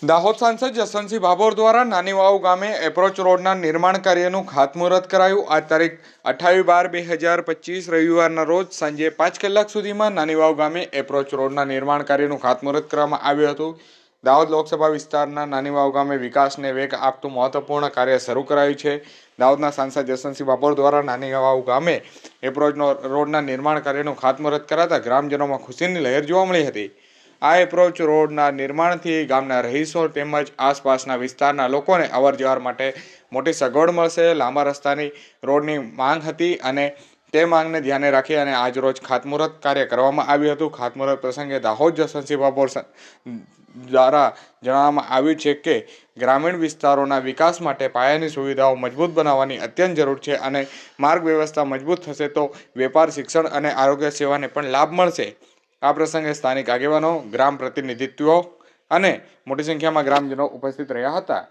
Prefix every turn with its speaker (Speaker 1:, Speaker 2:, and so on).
Speaker 1: દાહોદ સાંસદ જસવંતસિંહ ભાભોર દ્વારા નાની વાવ ગામે એપ્રોચ રોડના નિર્માણ કાર્યનું ખાતમુહૂર્ત કરાયું। આ તારીખ 28/12/2025 રવિવારના રોજ સાંજે 5 કલાક સુધીમાં નાની વાવ ગામે એપ્રોચ રોડના નિર્માણ કાર્યનું ખાતમુહૂર્ત કરવામાં આવ્યું હતું। દાહોદ લોકસભા વિસ્તારના નાની વાવ ગામે વિકાસને વેગ આપતું મહત્વપૂર્ણ કાર્ય શરૂ કરાયું છે। દાહોદના સાંસદ જસવંતસિંહ ભાભોર દ્વારા નાની વાવ ગામે એપ્રોચ રોડના નિર્માણ કાર્યનું ખાતમુહૂર્ત કરાતા ગ્રામજનોમાં ખુશીની લહેર જોવા મળી હતી। આ એપ્રોચ રોડના નિર્માણથી ગામના રહીશો તેમજ આસપાસના વિસ્તારના લોકોને અવરજવર માટે મોટી સગવડ મળશે। લાંબા રસ્તાની રોડની માંગ હતી અને તે માંગને ધ્યાને રાખી અને આજરોજ ખાતમુહૂર્ત કાર્ય કરવામાં આવ્યું હતું। ખાતમુહૂર્ત પ્રસંગે દાહોદ જસવંતસિંહ ભાભોર દ્વારા જણાવવામાં આવ્યું છે કે ગ્રામીણ વિસ્તારોના વિકાસ માટે પાયાની સુવિધાઓ મજબૂત બનાવવાની અત્યંત જરૂર છે અને માર્ગ વ્યવસ્થા મજબૂત થશે તો વેપાર, શિક્ષણ અને આરોગ્ય સેવાને પણ લાભ મળશે। આ પ્રસંગે સ્થાનિક આગેવાનો, ગ્રામ પ્રતિનિધિત્વો અને મોટી સંખ્યામાં ગ્રામજનો ઉપસ્થિત રહ્યા હતા।